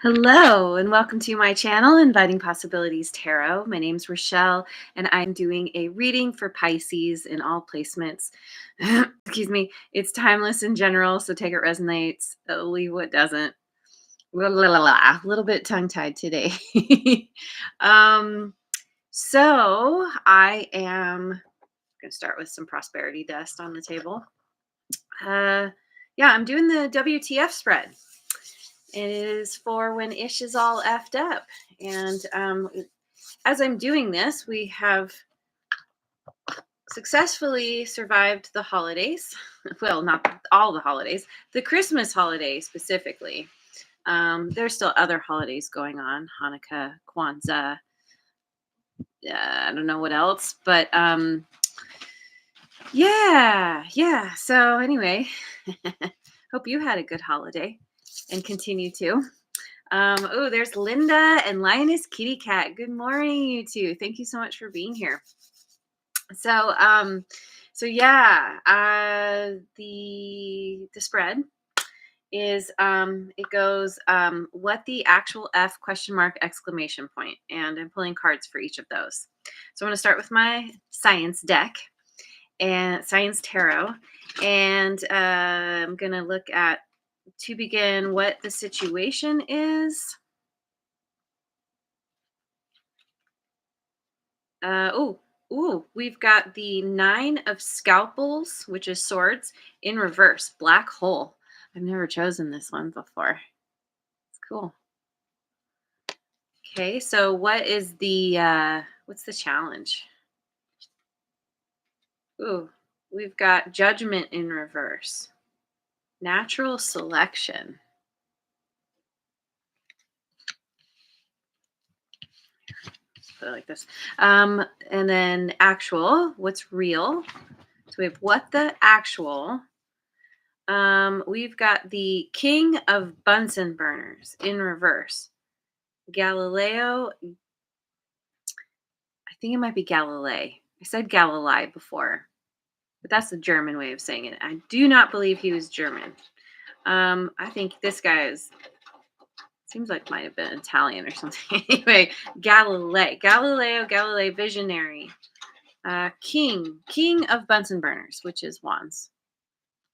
Hello, and welcome to my channel, Inviting Possibilities Tarot. My name's Rochelle, and I'm doing a reading for Pisces in all placements. Excuse me. It's timeless in general, so take it resonates, leave what doesn't. A little bit tongue-tied today. um, so I am going to start with some prosperity dust on the table. Yeah, I'm doing the WTF spread. It is for when ish is all effed up. And as I'm doing this, we have successfully survived the holidays. Well, not all the holidays, the Christmas holiday specifically. There's still other holidays going on, Hanukkah, Kwanzaa, I don't know what else, but yeah. So anyway, hope you had a good holiday and continue to. Oh, there's Linda and Lioness Kitty Cat. Good morning, you two. Thank you so much for being here. So, yeah, the spread is it goes what the actual F question mark exclamation point, and I'm pulling cards for each of those. So I'm going to start with my science deck and science tarot, and I'm going to look at, to begin, what the situation is. We've got the Nine of Scalpels, which is swords, in reverse, black hole. I've never chosen this one before. It's cool. Okay, so what is what's the challenge? Ooh, we've got Judgment in reverse. Natural selection. Put it like this. And then actual, what's real? So we have what the actual. We've got the King of Bunsen burners in reverse. Galileo. I think it might be Galilei. I said Galilei before, but that's the German way of saying it. I do not believe he was German. I think this guy seems like might have been Italian or something. Anyway, Galileo Galilei, visionary. King of Bunsen burners, which is wands.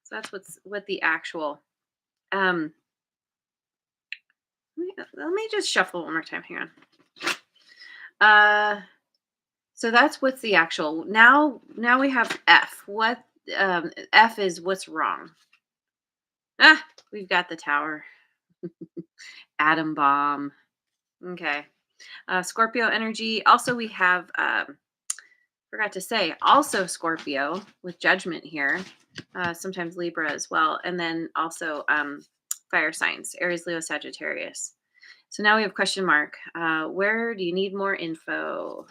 So that's what the actual. Let me just shuffle one more time. Hang on. So that's what's the actual. Now we have F. What F is what's wrong. We've got the tower. Atom bomb. Okay. Scorpio energy. Also, we have forgot to say, also Scorpio with judgment here. Sometimes Libra as well. And then also fire signs, Aries, Leo, Sagittarius. So now we have question mark. Where do you need more info?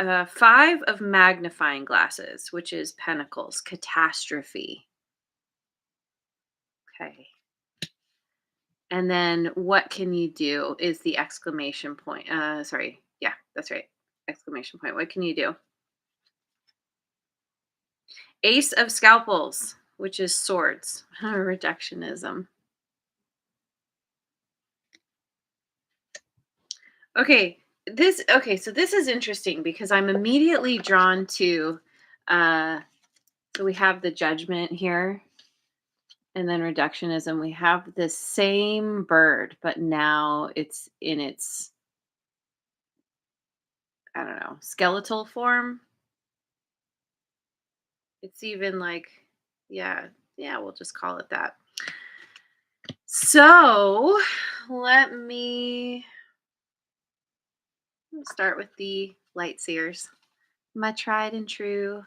5 of magnifying glasses, which is pentacles, catastrophe. Okay. And then what can you do is the exclamation point. Sorry. Yeah, that's right. Exclamation point. What can you do? Ace of scalpels, which is swords. Reductionism. Okay. So this is interesting because I'm immediately drawn to so we have the judgment here. And then reductionism, we have the same bird, but now it's in its, I don't know, skeletal form. It's even like, yeah, we'll just call it that. So let me start with the light seers, my tried and true.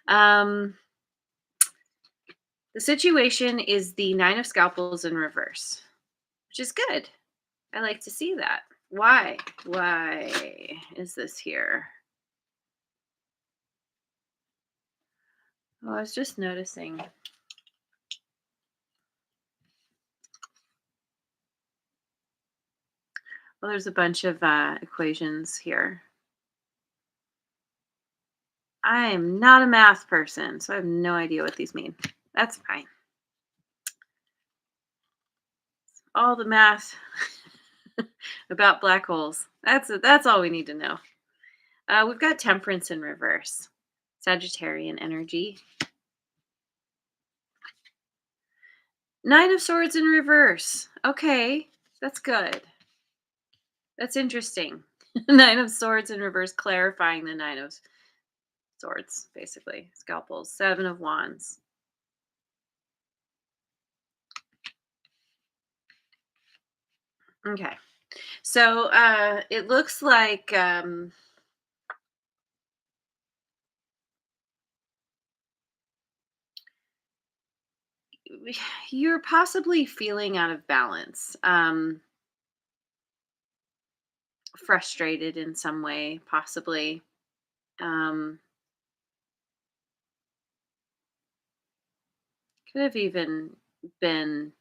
The situation is the Nine of Scalpels in reverse, which is good. I like to see that. Why is this here? Oh, I was just noticing. Well, there's a bunch of equations here. I am not a math person, so I have no idea what these mean. That's fine. all the math about black holes. That's all we need to know. We've got Temperance in reverse, Sagittarian energy. Nine of Swords in reverse. Okay, that's good. That's interesting. Nine of Swords in reverse, clarifying the Nine of Swords, basically. Scalpels. Seven of Wands. Okay. So it looks like you're possibly feeling out of balance, frustrated in some way, possibly. Um, could have even been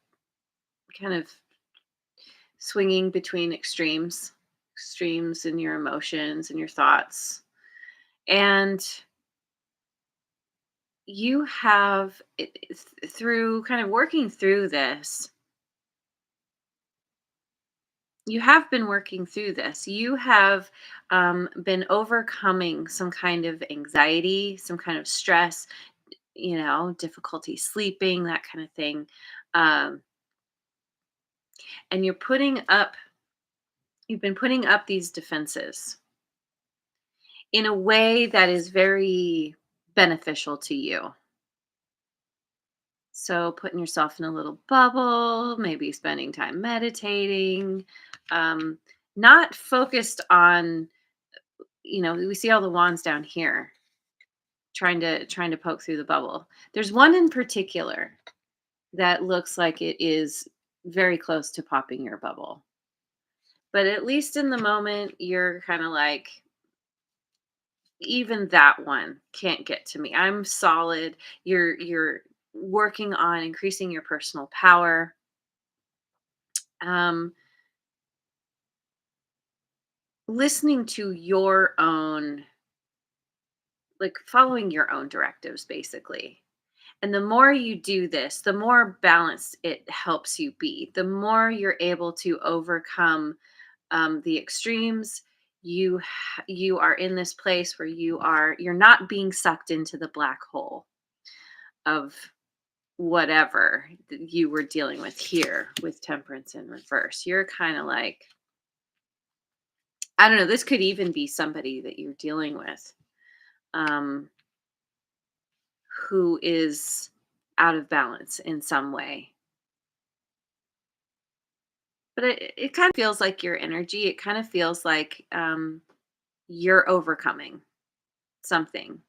kind of swinging between extremes in your emotions and your thoughts. And you have, through kind of working through this, you have been working through this. You have been overcoming some kind of anxiety, some kind of stress, difficulty sleeping, that kind of thing. Um, and you've been putting up these defenses in a way that is very beneficial to you. So, putting yourself in a little bubble, maybe spending time meditating, um, not focused on, we see all the wands down here trying to poke through the bubble. There's one in particular that looks like it is very close to popping your bubble. But at least in the moment, you're kind of like, even that one can't get to me. I'm solid. You're working on increasing your personal power. Um, Listening to your own, like following your own directives, basically. And the more you do this, the more balanced it helps you be. The more you're able to overcome the extremes. You are in this place where you're not being sucked into the black hole of whatever you were dealing with here with Temperance in reverse. You're kind of like, I don't know, this could even be somebody that you're dealing with, um, who is out of balance in some way. But it kind of feels like your energy. It kind of feels like you're overcoming something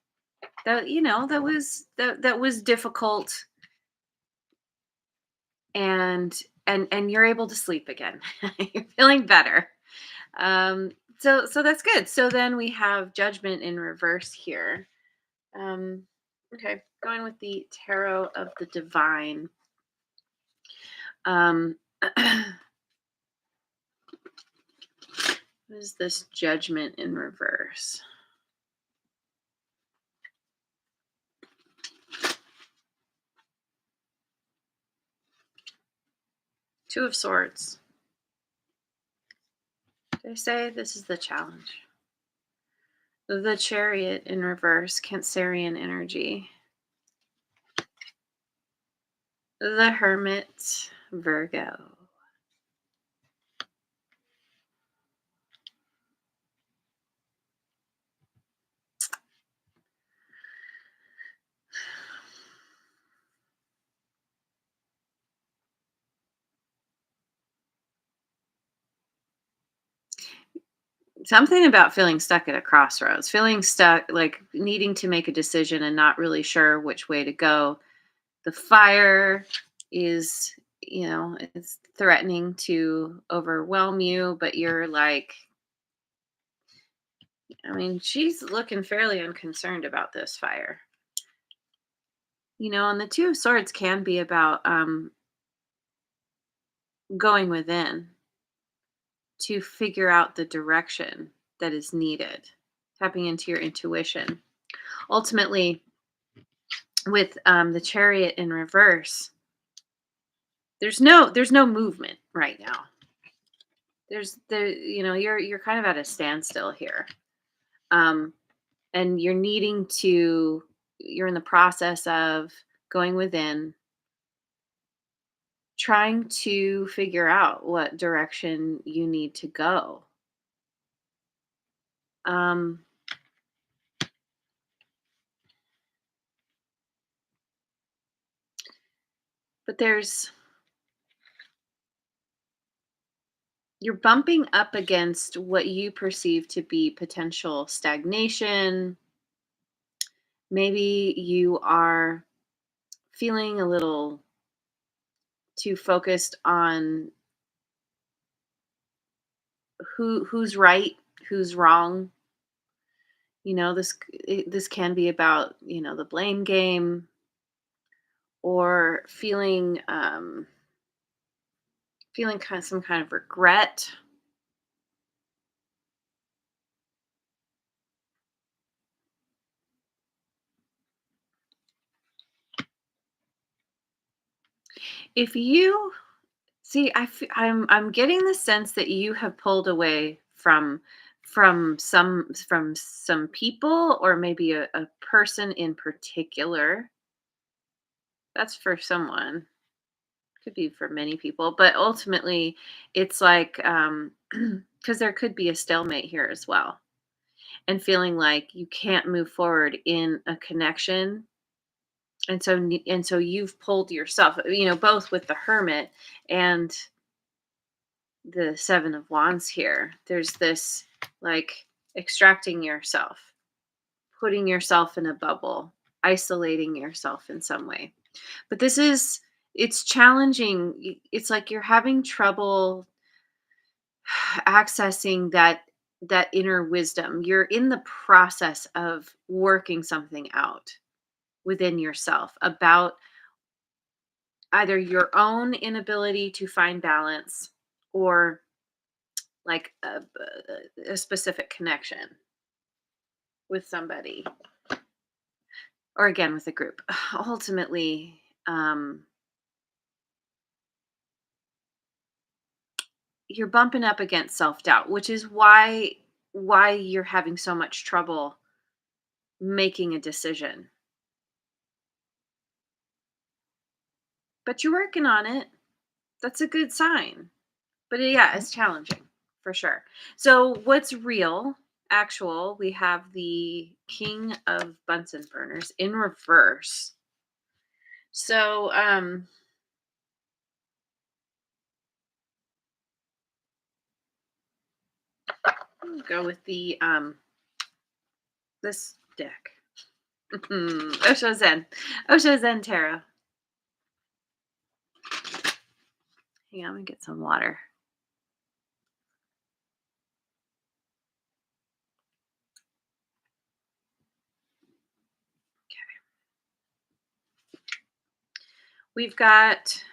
that was difficult, and you're able to sleep again. You're feeling better. So that's good. So then we have Judgment in reverse here. Okay, going with the Tarot of the Divine. um what is this Judgment in reverse? Two of Swords. They say this is the challenge. The Chariot in reverse, Cancerian energy. The Hermit, Virgo. Something about feeling stuck at a crossroads, feeling stuck, like needing to make a decision and not really sure which way to go. The fire is, it's threatening to overwhelm you, but you're like, I mean, she's looking fairly unconcerned about this fire. And the Two of Swords can be about going within to figure out the direction that is needed, tapping into your intuition. Ultimately, with the Chariot in reverse, There's no movement right now. You're kind of at a standstill here. Um, and you're in the process of going within, trying to figure out what direction you need to go. Um, but you're bumping up against what you perceive to be potential stagnation. Maybe you are feeling a little too focused on who's right, who's wrong. This can be about, the blame game, or feeling kind of some kind of regret. If you see, I'm getting the sense that you have pulled away from some people, or maybe a person in particular. That's for someone. Could be for many people, but ultimately it's like, because there could be a stalemate here as well, and feeling like you can't move forward in a connection. And so you've pulled yourself, both with the hermit and the seven of wands here. There's this, like, extracting yourself, putting yourself in a bubble, isolating yourself in some way. But it's challenging. It's like you're having trouble accessing that inner wisdom. You're in the process of working something out within yourself about either your own inability to find balance, or like a specific connection with somebody, or again with a group. Ultimately, you're bumping up against self-doubt, which is why you're having so much trouble making a decision. But you're working on it. That's a good sign. But yeah, it's challenging for sure. So what's real, actual, we have the King of Bunsen burners in reverse. So I'll go with the this deck. Osho Zen. Osho Zen Tarot. Hang on, I'm gonna get some water. We've got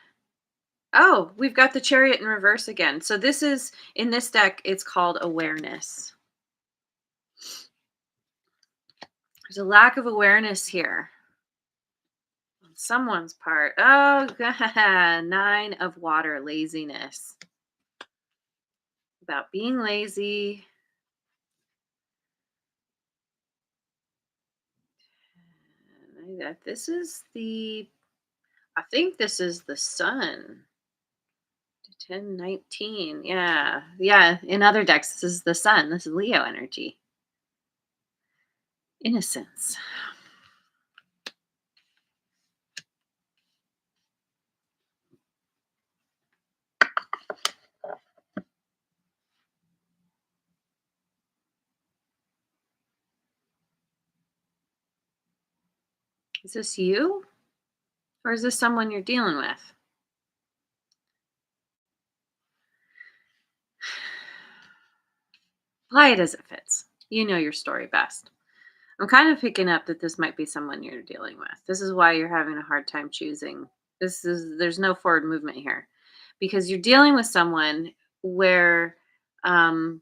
we've got the Chariot in reverse again. So this is, in this deck, it's called awareness. There's a lack of awareness here on someone's part. Oh, God. Nine of water, laziness. About being lazy. This is I think this is the sun. 1019. Yeah. Yeah. In other decks, this is the sun. This is Leo energy. Innocence. Is this you? Or is this someone you're dealing with? Apply it as it fits. You know your story best. I'm kind of picking up that this might be someone you're dealing with. This is why you're having a hard time choosing. There's no forward movement here, because you're dealing with someone where um,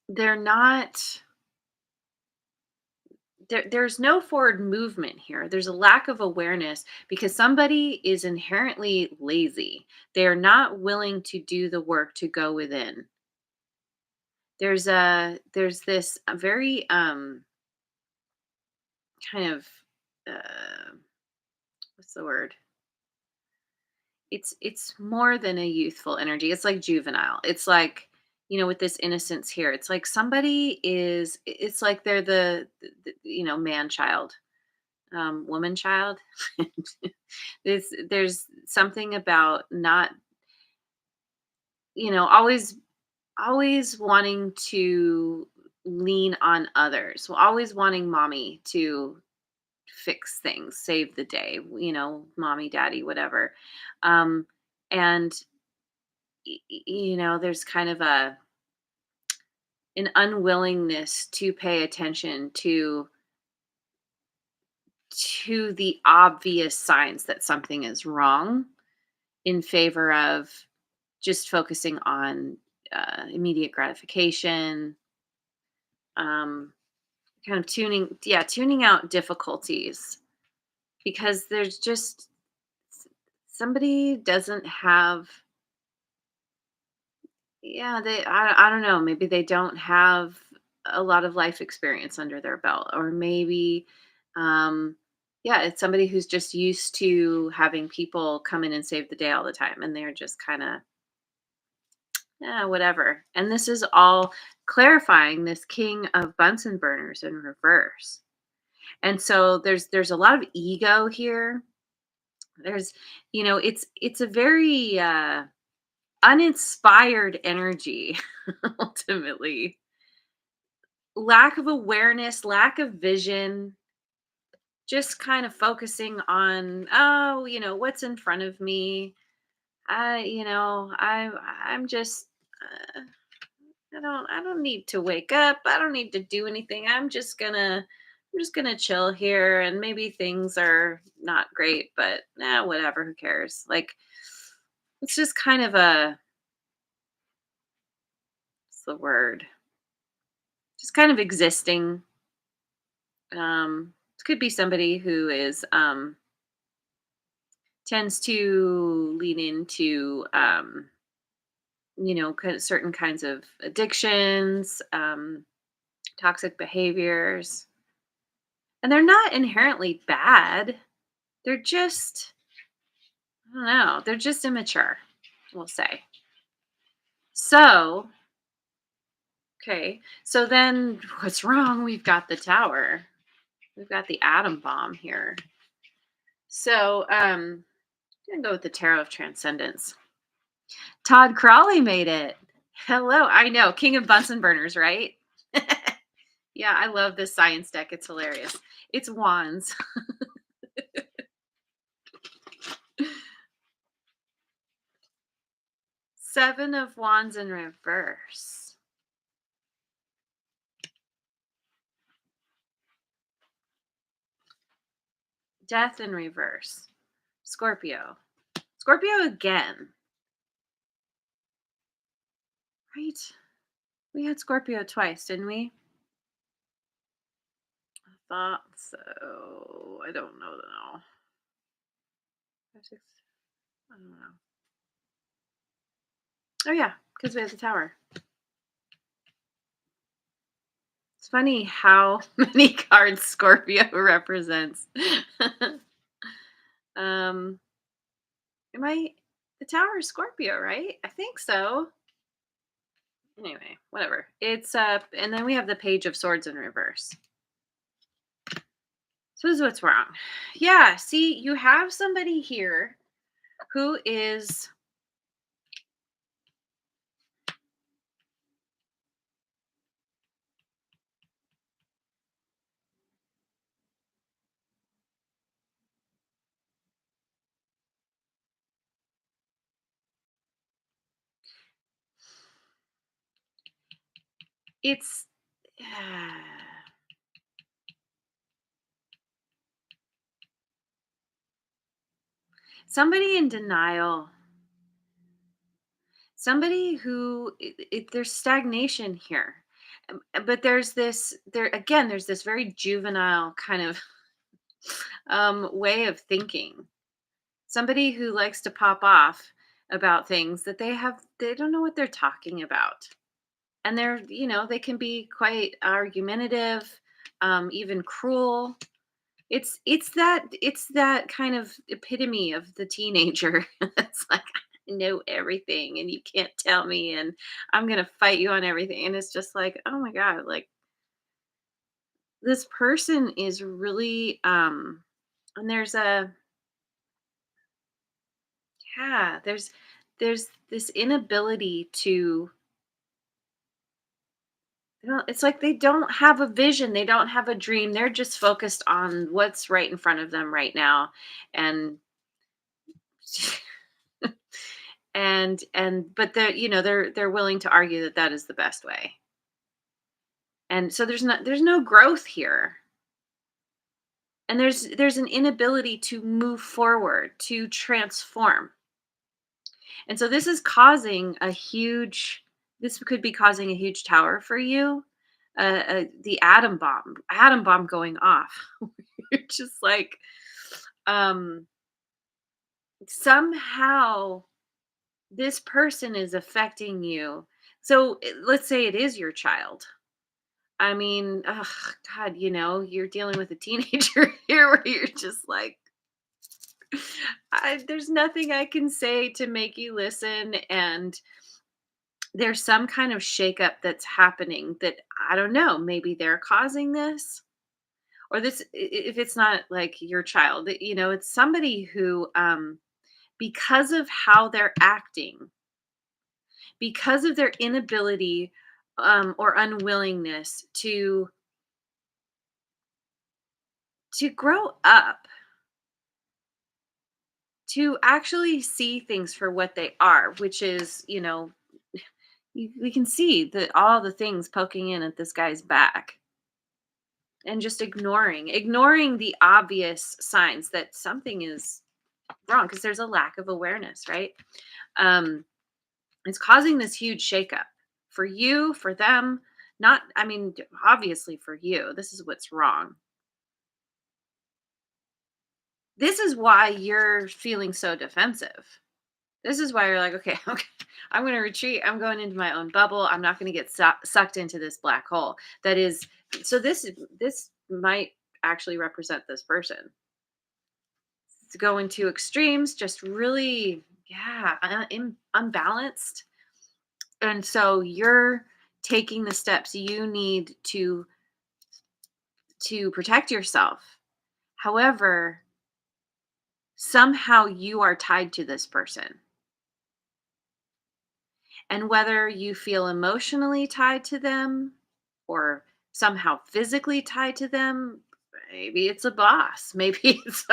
they're not there's no forward movement here. There's a lack of awareness because somebody is inherently lazy. They're not willing to do the work to go within. There's this very kind of uh what's the word? It's more than a youthful energy. It's like juvenile. It's like, with this innocence here. It's like somebody is it's like they're the man child, woman child. There's something about not, always wanting to lean on others, always wanting mommy to fix things, save the day, mommy, daddy, whatever. Um, and there's kind of an unwillingness to pay attention to the obvious signs that something is wrong in favor of just focusing on immediate gratification, um, kind of tuning out difficulties because there's just somebody doesn't have. Yeah, I don't know, maybe they don't have a lot of life experience under their belt, or maybe, um, yeah, it's somebody who's just used to having people come in and save the day all the time, and they're just kinda, "Yeah, whatever." And this is all clarifying this king of Bunsen burners in reverse. And so there's a lot of ego here. There's it's a very, uninspired energy, ultimately. Lack of awareness, lack of vision, just kind of focusing on, oh, what's in front of me. I'm just, uh, I don't need to wake up. I don't need to do anything. I'm just gonna chill here, and maybe things are not great, but whatever, who cares? Like, it's just kind of what's the word? Just kind of existing. It could be somebody who is tends to lean into kind of certain kinds of addictions, toxic behaviors, and they're not inherently bad. They're just, I don't know, they're just immature, we'll say. So, okay, so then what's wrong? We've got the tower. We've got the atom bomb here. So, I'm gonna go with the Tarot of Transcendence. Todd Crawley made it. Hello. I know. King of Bunsen burners, right? Yeah, I love this science deck. It's hilarious. It's wands. Seven of wands in reverse. Death in reverse. Scorpio. Scorpio again. Right? We had Scorpio twice, didn't we? I thought so. I don't know though. Five, six, I don't know. Oh yeah, because we have the tower. It's funny how many cards Scorpio represents. um, am I the Tower is Scorpio, right? I think so. Anyway, whatever. It's and then we have the Page of Swords in reverse. So this is what's wrong. Yeah, see, you have somebody here who is it's somebody in denial. Somebody who there's stagnation here. But there's this very juvenile kind of way of thinking. Somebody who likes to pop off about things that they don't know what they're talking about. And they can be quite argumentative, even cruel. It's that kind of epitome of the teenager. It's like, I know everything and you can't tell me, and I'm gonna fight you on everything. And it's just like, oh my God, like, this person is really and there's this inability to, it's like they don't have a vision, they don't have a dream. They're just focused on what's right in front of them right now. And and but they're willing to argue that that is the best way. And so there's no growth here. And there's an inability to move forward, to transform. And so this could be causing a huge tower for you. The atom bomb going off. You're just like, um somehow this person is affecting you. So let's say it is your child. I mean, ugh, God, you're dealing with a teenager here where you're just like, there's nothing I can say to make you listen. And there's some kind of shakeup that's happening that, I don't know, maybe they're causing this. Or if it's not like your child, it's somebody who, because of how they're acting, because of their inability, or unwillingness to grow up, to actually see things for what they are, which is, we can see that all the things poking in at this guy's back, and just ignoring the obvious signs that something is wrong, because there's a lack of awareness, right? um it's causing this huge shakeup for you, for them. Not, I mean, obviously for you, this is what's wrong. This is why you're feeling so defensive. This is why you're like, okay, okay, I'm going to retreat. I'm going into my own bubble. I'm not going to get sucked into this black hole. That is, so this might actually represent this person. It's going to extremes, just really, yeah, unbalanced. And so you're taking the steps you need to protect yourself. However, somehow you are tied to this person. And whether you feel emotionally tied to them or somehow physically tied to them, maybe it's a boss, maybe it's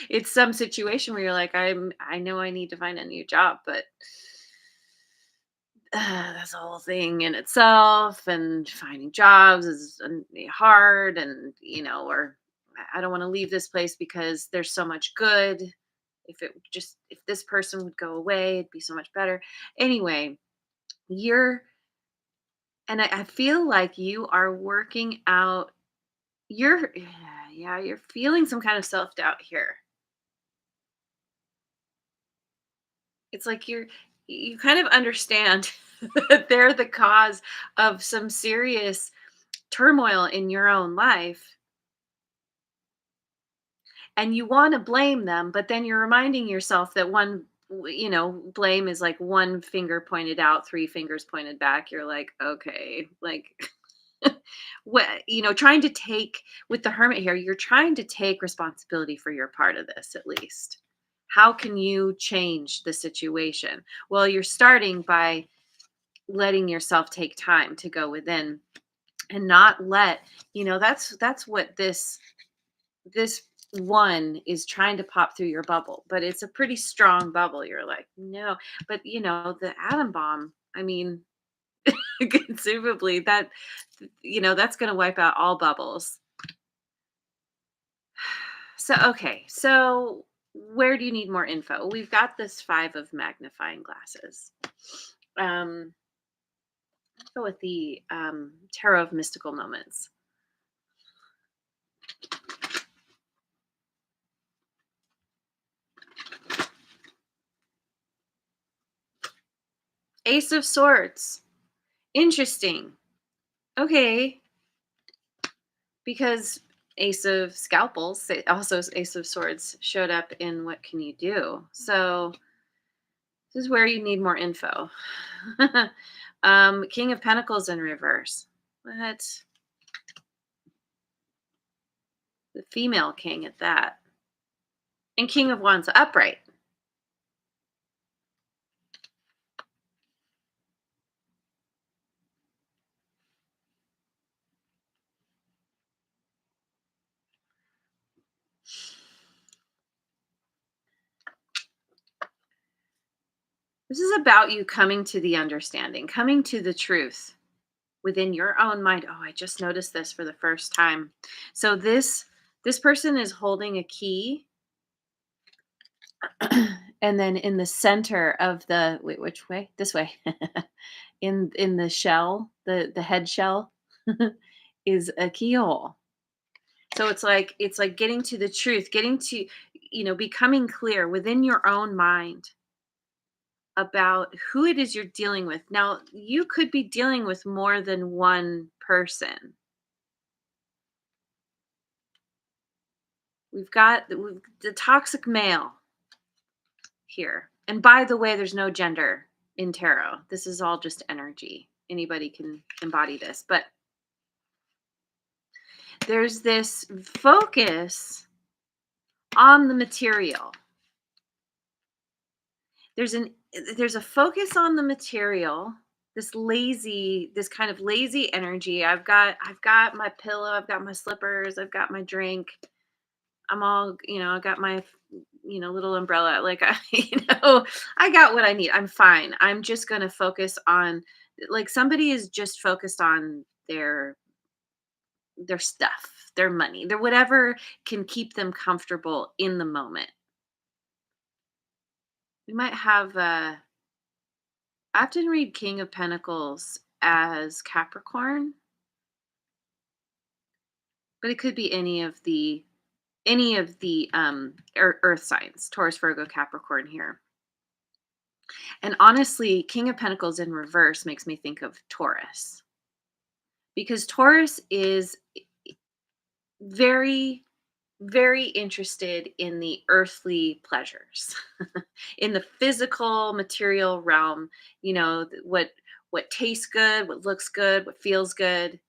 it's some situation where you're like, I know I need to find a new job, but that's a whole thing in itself, and finding jobs is hard, and or I don't want to leave this place because there's so much good. If this person would go away, it'd be so much better. Anyway, you're and I feel like you are working out. You're Yeah, you're feeling some kind of self-doubt here. It's like you kind of understand that they're the cause of some serious turmoil in your own life, and you want to blame them, but then you're reminding yourself that blame is like one finger pointed out, three fingers pointed back. You're like, okay, like, what, trying to take, with the hermit here, you're trying to take responsibility for your part of this, at least. How can you change the situation? Well, you're starting by letting yourself take time to go within, and not let, that's what this one is trying to pop through your bubble, but it's a pretty strong bubble. You're like, no. But the atom bomb, I mean, conceivably, that's going to wipe out all bubbles. So, okay, so where do you need more info? We've got this five of magnifying glasses. um Go with the Tarot of Mystical Moments. Ace of Swords. Interesting. Okay. Because Ace of Scalpels, also Ace of Swords, showed up in What Can You Do? So this is where you need more info. King of Pentacles in reverse. What? The female king at that. And King of Wands upright. This is about you coming to the understanding, coming to the truth within your own mind. Oh, I just noticed this for the first time. So this person is holding a key, and then in the center of the wait, which way? This way. In the shell, the head shell is a keyhole. So it's like getting to the truth, getting to becoming clear within your own mind about who it is you're dealing with. Now, you could be dealing with more than one person. We've the toxic male here. And by the way, there's no gender in tarot. This is all just energy. Anybody can embody this. But there's this focus on the material. There's a focus on the material, this kind of lazy energy. I've got my pillow, I've got my slippers, I've got my drink. I'm all, I got my little umbrella. Like I got what I need. I'm fine. I'm just going to focus on, like, somebody is just focused on their stuff, their money, their whatever can keep them comfortable in the moment. We might have I often read King of Pentacles as Capricorn, but it could be any of the earth signs, Taurus, Virgo, Capricorn here. And honestly, King of Pentacles in reverse makes me think of Taurus, because Taurus is very, very interested in the earthly pleasures, in the physical, material realm. What tastes good, what looks good, what feels good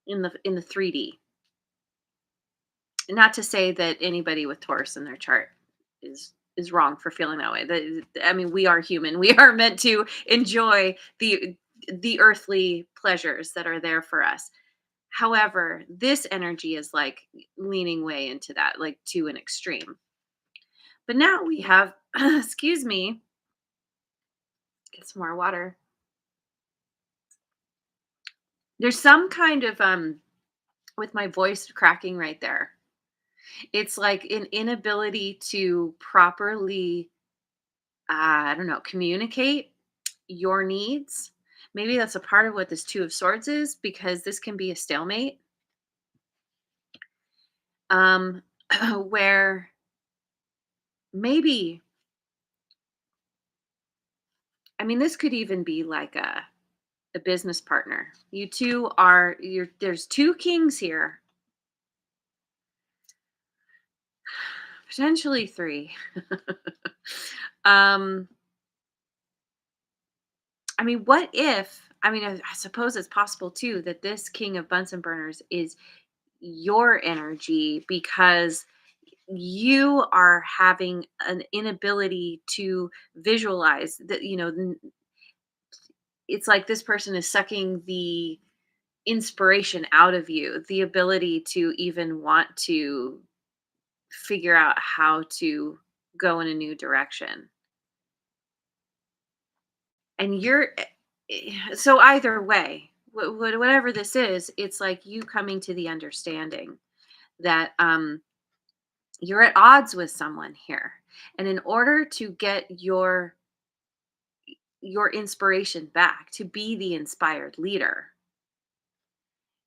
in the 3D. Not to say that anybody with Taurus in their chart is wrong for feeling that way. I mean, we are human. We are meant to enjoy the earthly pleasures that are there for us. However, this energy is like leaning way into that, like to an extreme. But now we have, excuse me, get some more water. There's some kind of with my voice cracking right there. It's like an inability to properly, I don't know, communicate your needs. Maybe that's a part of what this Two of Swords is, because this can be a stalemate. Um, where maybe, I mean, this could even be like a business partner. You two there's two kings here, potentially three. um, I mean, what if, I mean, I suppose it's possible too that this King of Bunsen Burners is your energy, because you are having an inability to visualize that. It's like this person is sucking the inspiration out of you, the ability to even want to figure out how to go in a new direction. And so either way, whatever this is, it's like you coming to the understanding that you're at odds with someone here. And in order to get your inspiration back, to be the inspired leader,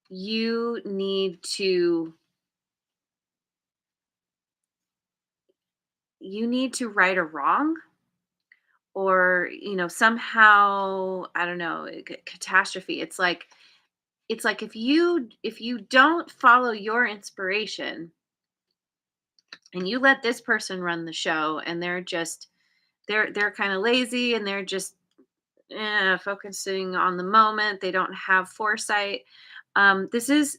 you need to right a wrong, or somehow, I don't know, catastrophe. It's like if you don't follow your inspiration and you let this person run the show, and they're kind of lazy, and they're just focusing on the moment. They don't have foresight. This is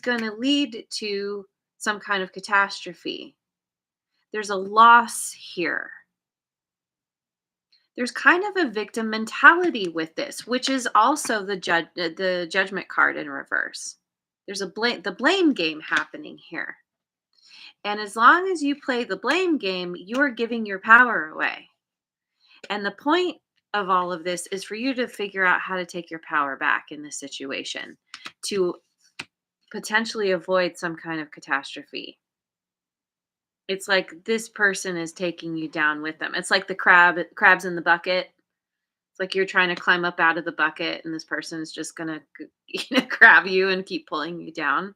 going to lead to some kind of catastrophe. There's a loss here. There's kind of a victim mentality with this, which is also the judgment card in reverse. There's the blame game happening here. And as long as you play the blame game, you're giving your power away. And the point of all of this is for you to figure out how to take your power back in this situation, to potentially avoid some kind of catastrophe. It's like this person is taking you down with them. It's like the crabs in the bucket. It's like you're trying to climb up out of the bucket, and this person is just gonna grab you and keep pulling you down.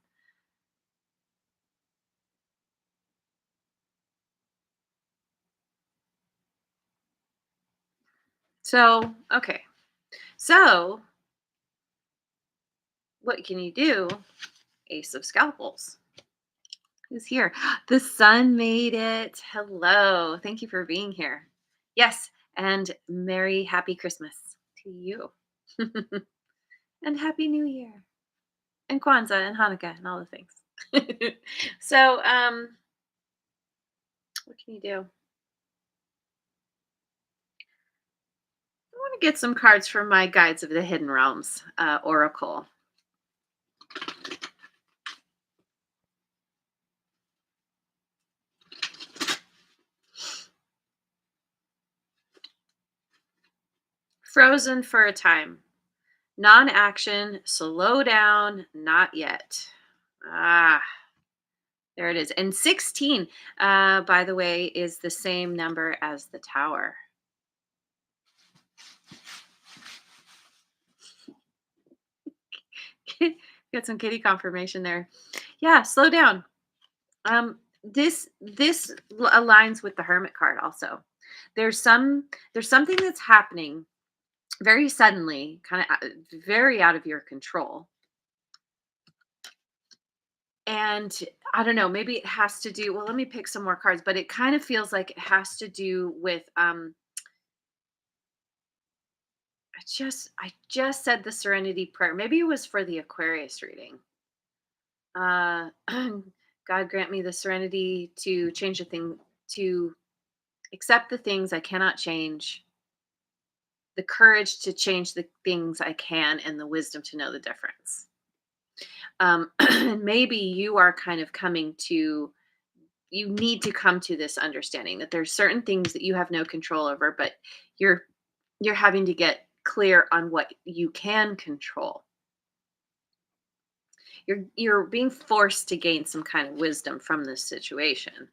So, okay. So, what can you do? Ace of Scalpels. Who's here? The sun made it. Hello. Thank you for being here. Yes. And Merry Happy Christmas to you. And Happy New Year. And Kwanzaa and Hanukkah and all the things. So, what can you do? I want to get some cards from my Guides of the Hidden Realms Oracle. Frozen for a time. Non-action, slow down, not yet. Ah, there it is. And 16, by the way, is the same number as the tower. Got some kitty confirmation there. Yeah, slow down. This aligns with the Hermit card also. There's something that's happening very suddenly, kind of very out of your control. And I don't know, maybe it has to do, well, let me pick some more cards, but it kind of feels like it has to do with I just said the Serenity Prayer. Maybe it was for the Aquarius reading. Uh God grant me the serenity to change the thing, to accept the things I cannot change, the courage to change the things I can, and the wisdom to know the difference. Maybe you are kind of you need to come to this understanding that there's certain things that you have no control over, but you're you're having to get clear on what you can control. You're being forced to gain some kind of wisdom from this situation.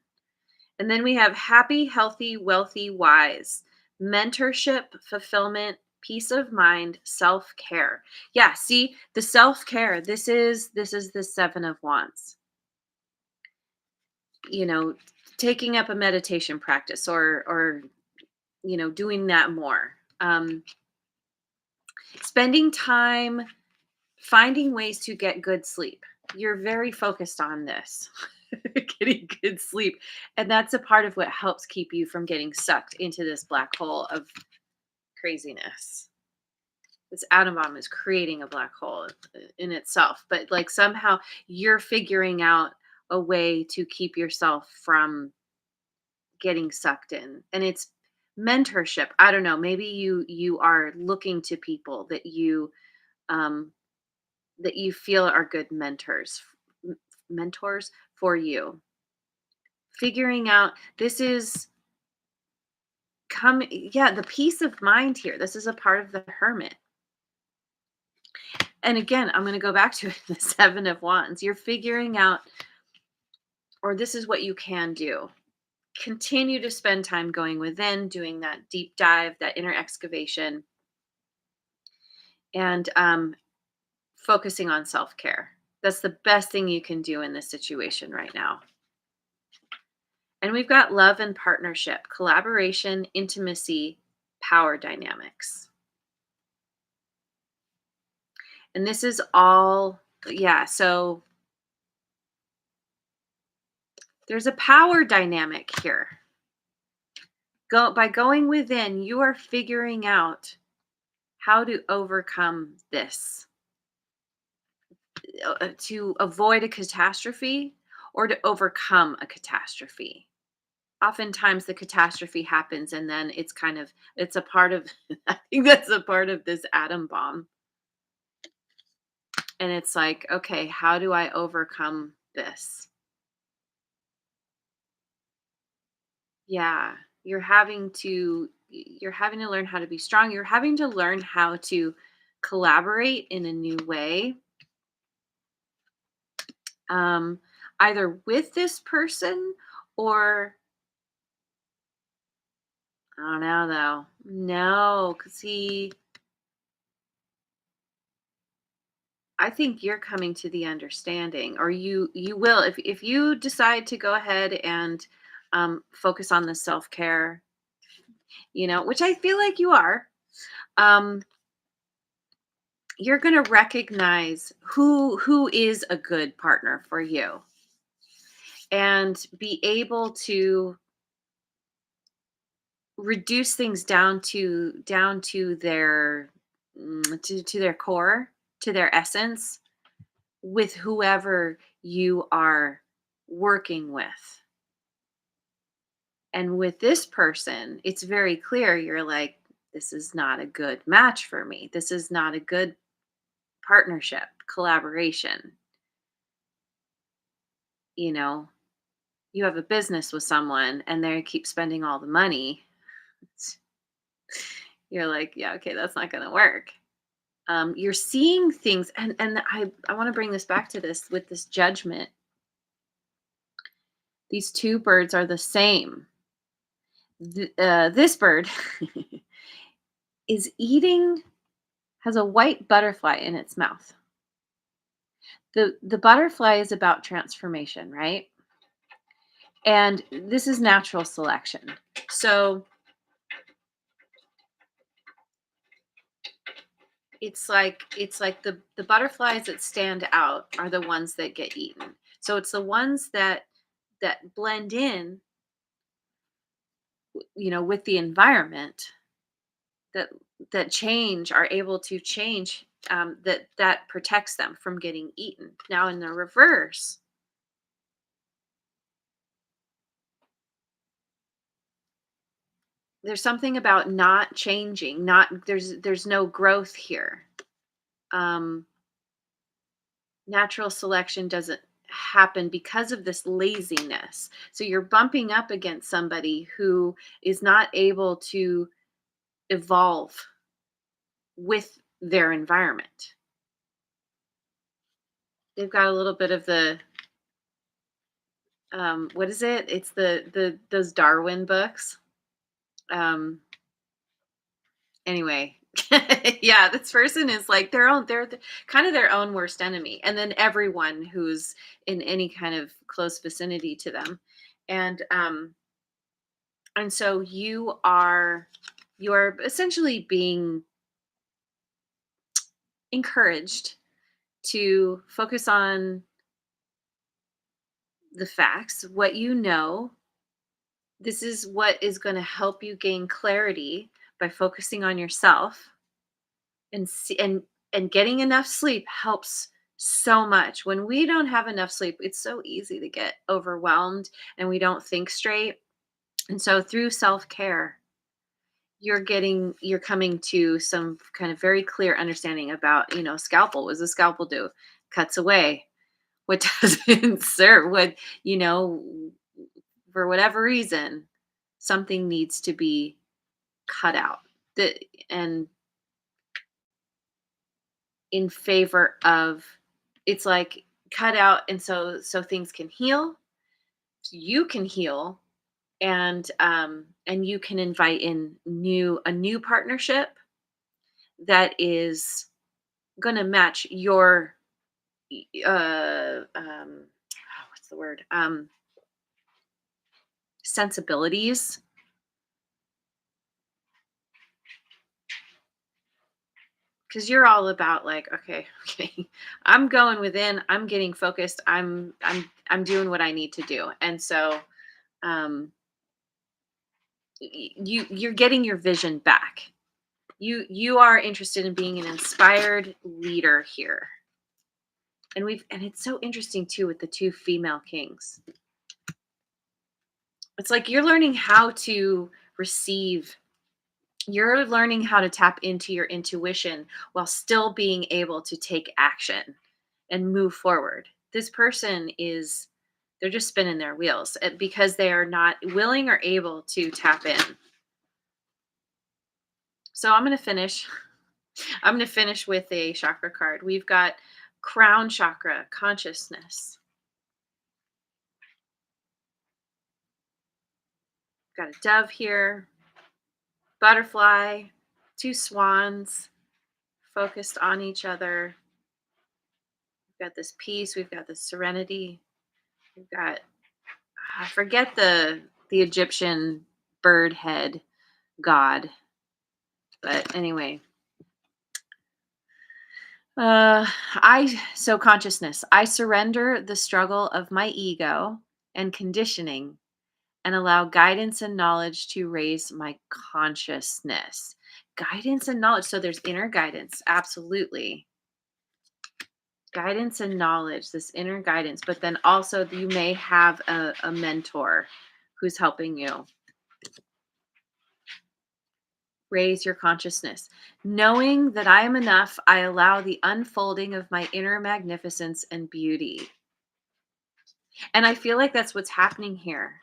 And then we have happy, healthy, wealthy, wise, mentorship, fulfillment, peace of mind, self-care. Yeah, see, the self-care, this is the 7 of wands. You know, taking up a meditation practice, or doing that more. Spending time finding ways to get good sleep. You're very focused on this. Getting good sleep. And that's a part of what helps keep you from getting sucked into this black hole of craziness. This atom bomb is creating a black hole in itself, but like somehow you're figuring out a way to keep yourself from getting sucked in. And it's mentorship. I don't know, maybe you are looking to people um that you feel are good mentors for you. Figuring out this is come yeah, the peace of mind here. This is a part of the Hermit. And again, I'm going to go back to the 7 of wands. You're figuring out, or this is what you can do. Continue to spend time going within, doing that deep dive, that inner excavation, and focusing on self care. That's the best thing you can do in this situation right now. And we've got love and partnership, collaboration, intimacy, power dynamics. And this is all, yeah. So there's a power dynamic here. By going within, you are figuring out how to overcome this, to avoid a catastrophe or to overcome a catastrophe. Oftentimes the catastrophe happens and then it's kind of, it's a part of I think that's a part of this atom bomb. And it's like, okay, how do I overcome this? Yeah, you're having to learn how to be strong. You're having to learn how to collaborate in a new way. Um Either with this person or I don't know though. No, cuz he I think you're coming to the understanding, or you will if you decide to go ahead and focus on the self-care, which I feel like you are. Um you're going to recognize who is a good partner for you and be able to reduce things down to their to their core, to their essence, with whoever you are working with. And with this person, it's very clear you're like, this is not a good match for me. This is not a good partnership, collaboration. You know, you have a business with someone and they keep spending all the money. You're like, yeah, okay, that's not going to work. You're seeing things, and I want to bring this back to this with this judgment. These two birds are the same. This bird is eating, has a white butterfly in its mouth. The butterfly is about transformation, right? And this is natural selection. So it's like the butterflies that stand out are the ones that get eaten. So it's the ones that blend in, with the environment, that are able to change, that protects them from getting eaten. Now in the reverse, there's something about not changing, not there's no growth here. um Natural selection doesn't happen because of this laziness. So you're bumping up against somebody who is not able to evolve with their environment. They've got a little bit of the what is it? It's the those Darwin books. Um anyway, yeah, this person is like kind of their own worst enemy, and then everyone who's in any kind of close vicinity to them. And so you are essentially being encouraged to focus on the facts, what you know. This is what is going to help you gain clarity by focusing on yourself, and getting enough sleep helps so much. When we don't have enough sleep, it's so easy to get overwhelmed and we don't think straight. And so through self-care, you're coming to some kind of very clear understanding about, scalpel. What does a scalpel do? Cuts away what doesn't serve, what, you know for whatever reason, something needs to be cut out, that and in favor of, it's like, cut out, and so things can heal, you can heal, and you can invite in a new partnership that is going to match your what's the word, sensibilities, because you're all about like, okay, okay, I'm going within, I'm getting focused, I'm doing what I need to do. And so um you're getting your vision back. You are interested in being an inspired leader here. And it's so interesting too with the two female kings. It's like you're learning how to receive, you're learning how to tap into your intuition while still being able to take action and move forward. This person is, they're just spinning their wheels because they are not willing or able to tap in. So I'm going to finish. I'm going to finish with a chakra card. We've got crown chakra, consciousness. Got a dove here, butterfly, two swans focused on each other. We've got this peace. We've got this serenity. We've got, I forget the Egyptian bird head god, but anyway, so consciousness. I surrender the struggle of my ego and conditioning and allow guidance and knowledge to raise my consciousness. Guidance and knowledge. So there's inner guidance, absolutely. Guidance and knowledge, this inner guidance, but then also you may have a mentor who's helping you raise your consciousness. Knowing that I am enough, I allow the unfolding of my inner magnificence and beauty. And I feel like that's what's happening here.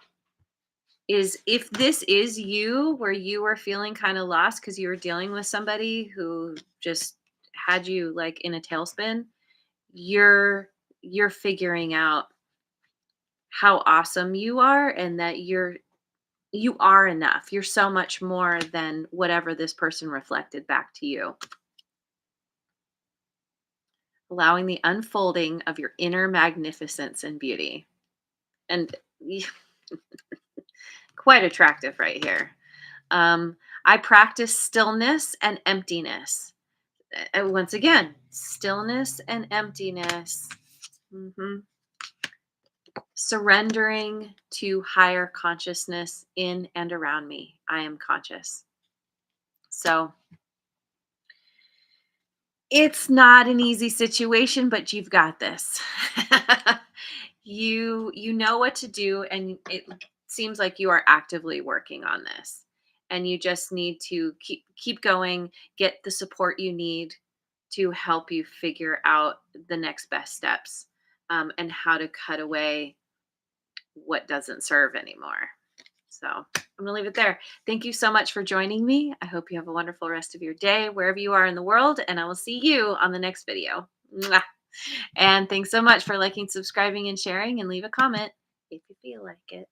Is if this is you where you are feeling kind of lost because you were dealing with somebody who just had you like in a tailspin, you're figuring out how awesome you are and that you are enough. You're so much more than whatever this person reflected back to you. Allowing the unfolding of your inner magnificence and beauty. And quite attractive right here. I practice stillness and emptiness. Once again, stillness and emptiness. Mhm. Surrendering to higher consciousness in and around me. I am conscious. So it's not an easy situation, but you've got this. You know what to do, and it seems like you are actively working on this. And you just need to keep going, get the support you need to help you figure out the next best steps, and how to cut away what doesn't serve anymore. So I'm going to leave it there. Thank you so much for joining me. I hope you have a wonderful rest of your day, wherever you are in the world, and I will see you on the next video. Mwah. And thanks so much for liking, subscribing, and sharing, and leave a comment if you feel like it.